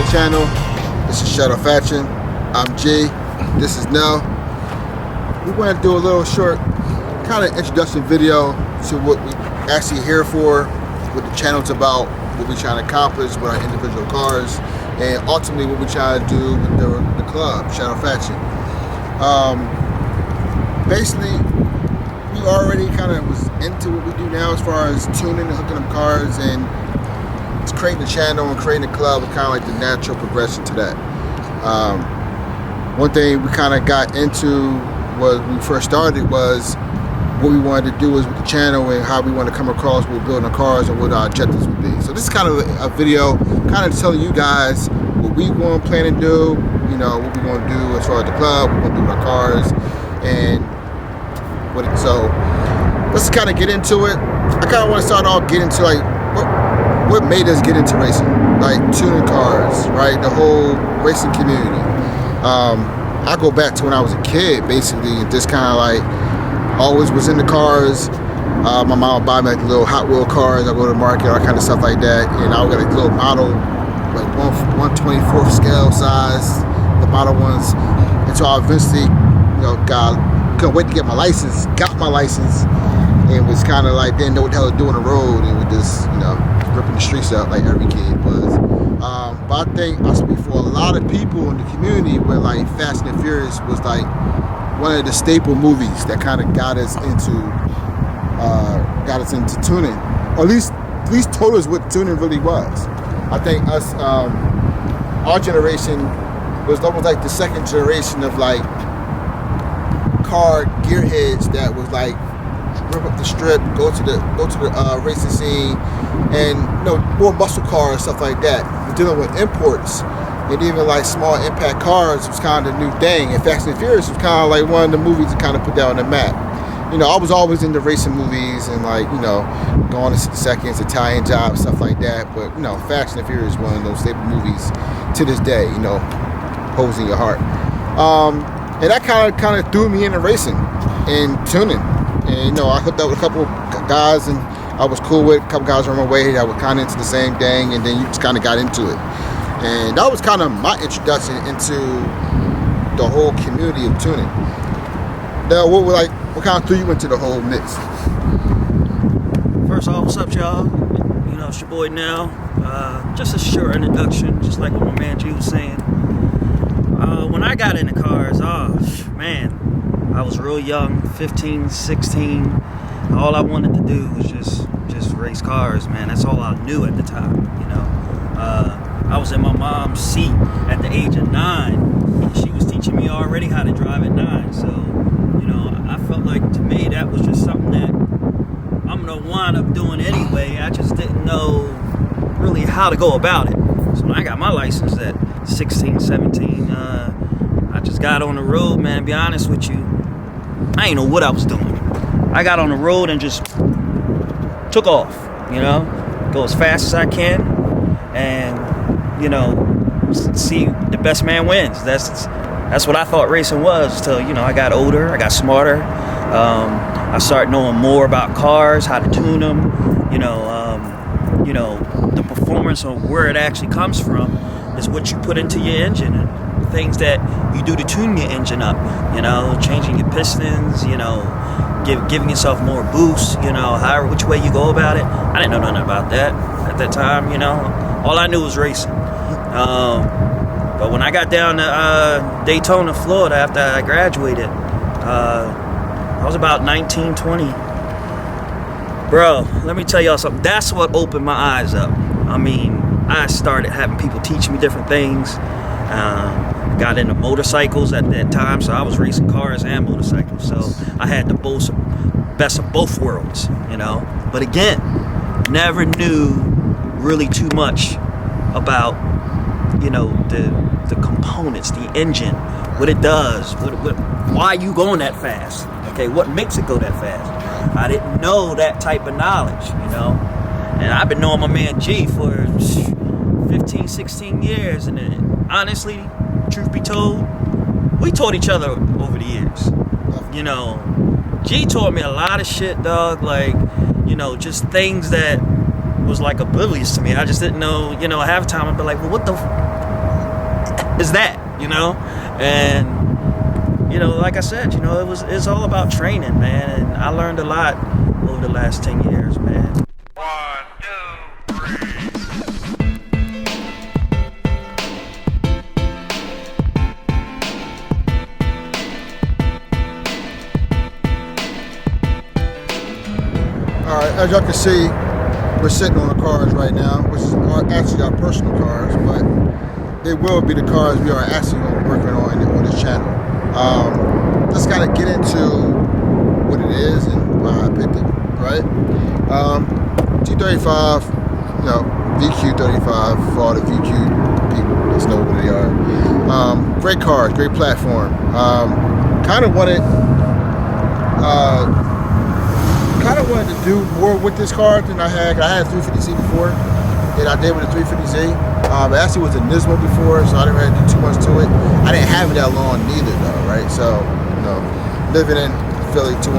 channel. This is Shadow Faction. I'm G. This is Nell. We want to do a little short kind of introduction video to what we actually here for, what the channel's about, what we're trying to accomplish with our individual cars, and ultimately what we're trying to do with the club, Shadow Faction. Basically, we already kind of was into what we do now as far as tuning and hooking up cars, and it's creating a channel and creating a club was kind of like the natural progression to that. One thing we kind of got into was when we first started was what we wanted to do is with the channel and how we want to come across with building our cars and what our objectives would be. So this is kind of a video kind of telling you guys what we want to plan to do, you know, what we want to do as far as the club, what we want to do with our cars, and so let's kind of get into it. I kind of want to start off getting into like what made us get into racing, like tuning cars, right? The whole racing community. I go back to when I was a kid, basically, and just kind of like always was in the cars. My mom would buy me like little Hot Wheel cars. I go to the market, all kind of stuff like that, and I would get a little model, like 1/24th scale size, the model ones. And so I eventually, you know, couldn't wait to get my license. Got my license, and was kind of like didn't know what the hell to do on the road, and was just, you know, ripping the streets out like every kid was. But I think I speak for a lot of people in the community where like Fast and Furious was like one of the staple movies that kind of got us into tuning, or at least told us what tuning really was. I think us, our generation was almost like the second generation of like car gearheads that was like rip up the strip, go to the racing scene, and you know, more muscle cars and stuff like that. We're dealing with imports, and even like small impact cars was kind of the new thing. And Fast and Furious was kind of like one of the movies that kind of put that on the map. You know, I was always into racing movies and like, you know, going to 60 Seconds, Italian Job, stuff like that. But you know, Fast and Furious is one of those staple movies to this day. You know, holds in your heart. And that kind of threw me into racing and tuning. And you know, I hooked up with a couple guys, and I was cool with a couple guys on my way that were kind of into the same thing, and then you just kind of got into it. And that was kind of my introduction into the whole community of tuning. Now, what kind of threw you into the whole mix? First off, what's up, y'all? You know, it's your boy Nell. Just a short introduction, just like what my man G was saying. When I got into cars, man, I was real young, 15, 16. All I wanted to do was just race cars, man. That's all I knew at the time, you know. I was in my mom's seat at the age of 9, and she was teaching me already how to drive at 9. So, you know, I felt like to me that was just something that I'm gonna wind up doing anyway. I just didn't know really how to go about it. So when I got my license at 16, 17, I just got on the road, man. To be honest with you, I ain't know what I was doing. I got on the road and just took off, you know, go as fast as I can, and, you know, see the best man wins. That's what I thought racing was till, you know, I got older, I got smarter. I started knowing more about cars, how to tune them, you know, the performance of where it actually comes from is what you put into your engine, and things that you do to tune your engine up, you know, changing your pistons, you know, giving yourself more boost, you know, however, which way you go about it. I didn't know nothing about that at that time, you know. All I knew was racing. But when I got down to Daytona, Florida, after I graduated, I was about 19, 20. Bro, let me tell y'all something. That's what opened my eyes up. I mean, I started having people teach me different things. Got into motorcycles at that time, so I was racing cars and motorcycles. So I had the best of both worlds, you know. But again, never knew really too much about, you know, the components, the engine, what it does, why you going that fast. Okay, what makes it go that fast? I didn't know that type of knowledge, you know. And I've been knowing my man G for 15, 16 years, and honestly, truth be told, we taught each other over the years. You know, G taught me a lot of shit, dog, like, you know, just things that was like oblivious to me. I just didn't know, you know, half the time I'd be like, well, is that, And like I said, it's all about training, man, and I learned a lot over the last 10 years, man. 1, 2, 3. Alright, as y'all can see, we're sitting on the cars right now, which is actually our personal cars, but they will be the cars we are actually working on this channel. Let's kind of get into what it is and why I picked it, right? G35, VQ35 for all the VQ people that know what they are. Great cars, great platform. Kind of wanted to do more with this car than I had. I had a 350Z before, and I did with a 350Z. It actually was a Nismo before, so I didn't really do too much to it. I didn't have it that long neither, though, right? So, living in Philly 215,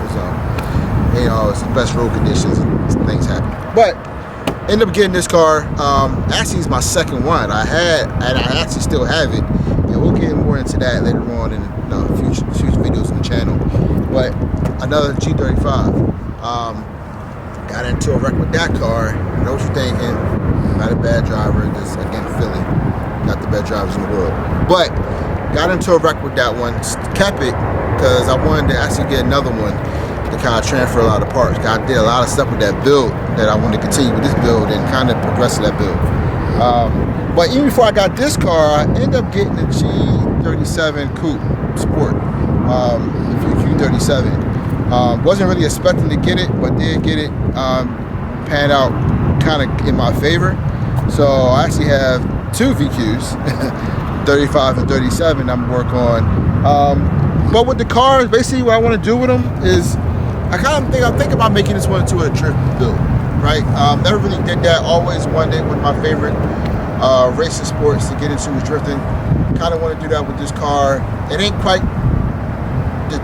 so it's the best road conditions and things happen. But ended up getting this car. Actually, it's my second one. I actually still have it, and we'll get more into that later on in future videos on the channel. But another G35. Got into a wreck with that car. I know what you're thinking. Not a bad driver. Just again, Philly. Not the best drivers in the world. But got into a wreck with that one. Kept it because I wanted to actually get another one to kind of transfer a lot of parts. I did a lot of stuff with that build that I wanted to continue with this build and kind of progress that build. But even before I got this car, I ended up getting a G37 Coupe Sport. The VQ37. Wasn't really expecting to get it, but did get it. Panned out kind of in my favor. So I actually have two VQs, 35 and 37 I'm working on. But with the cars, basically what I want to do with them is I'm thinking about making this one into a drift build, right? Never really did that. Always wanted it. One of my favorite racing sports to get into was drifting. Kind of want to do that with this car. It ain't quite the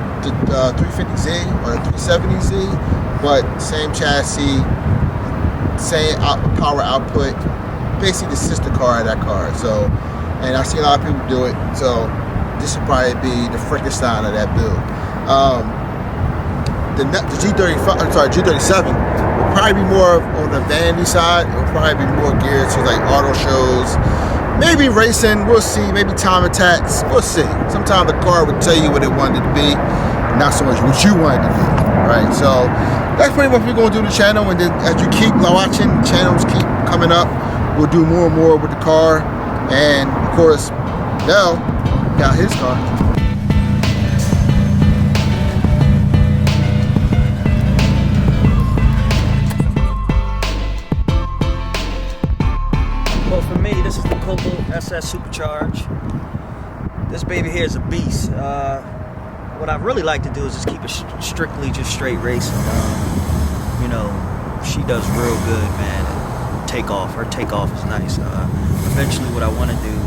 350Z or the 370Z, but same chassis, same power output, basically the sister car of that car. So, and I see a lot of people do it. So this should probably be the Frankenstein of that build. The G37 will probably be more on the vanity side. It will probably be more geared to like auto shows, maybe racing. We'll see. Maybe time attacks. We'll see. Sometimes the car would tell you what it wanted to be, not so much what you wanted to be. Right. So that's pretty much what we're going to do the channel. And then as you keep watching, channels keep coming up. We'll do more and more with the car. And of course, Nell got his car. Well, for me, this is the Coco SS Supercharge. This baby here is a beast. What I really like to do is just keep it strictly just straight racing. She does real good, man. Her takeoff is nice. Eventually, what I want to do,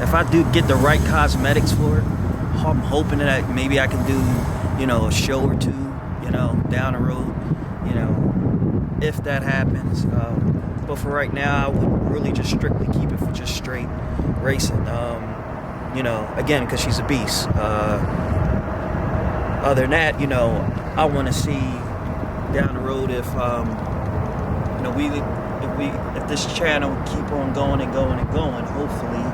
if I do get the right cosmetics for it, I'm hoping that maybe I can do, a show or two, down the road, if that happens. But for right now, I would really just strictly keep it for just straight racing. Again, because she's a beast. Other than that, I want to see down the road if if this channel keep on going and going and going. Hopefully,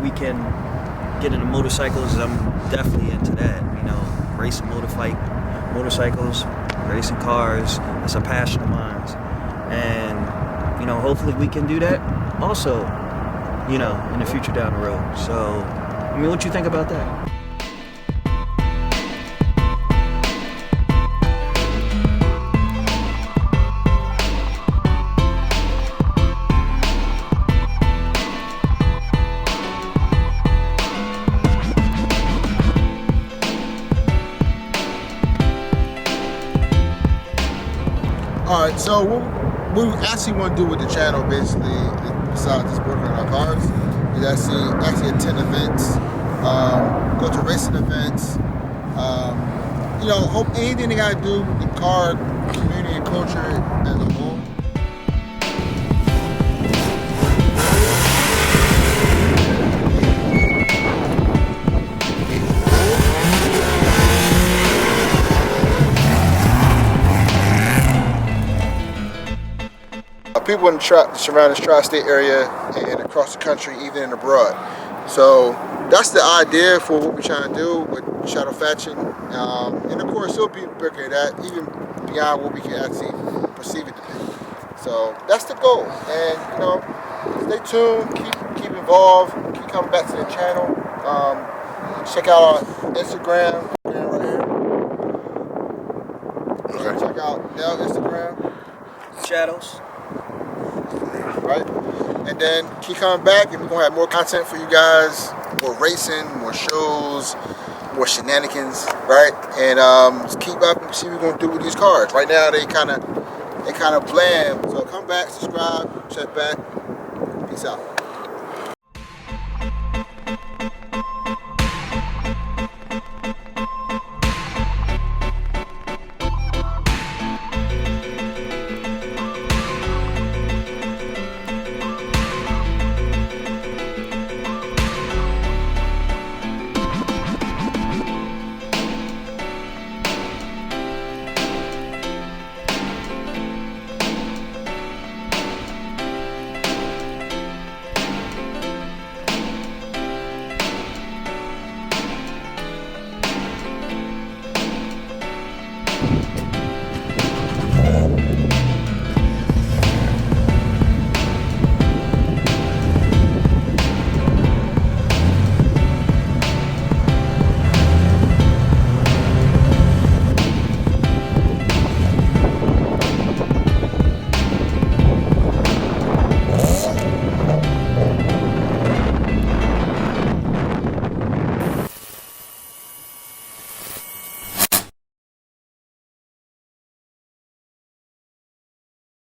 we can get into motorcycles. I'm definitely into that. Racing motorcycles, racing cars. It's a passion of mine, and hopefully we can do that also. In the future down the road. So, what you think about that? Alright, so what we actually want to do with the channel, basically, besides just working on our cars, is actually attend events, go to racing events, hope anything they got to do with the car community and culture as a whole. people in the surrounding tri-state area and across the country, even and abroad. So that's the idea for what we're trying to do with shadow fetching, and of course it'll be bigger than that, even beyond what we can actually perceive it to be. So that's the goal, and stay tuned, keep involved, keep coming back to the channel. Check out our Instagram right here. Okay. Check out Nell Instagram. Shadows. Right? And then keep coming back, and we're gonna have more content for you guys, more racing, more shows, more shenanigans, right? And just keep up and see what we're gonna do with these cars. Right now they kind of bland. So come back, subscribe, check back. Peace out.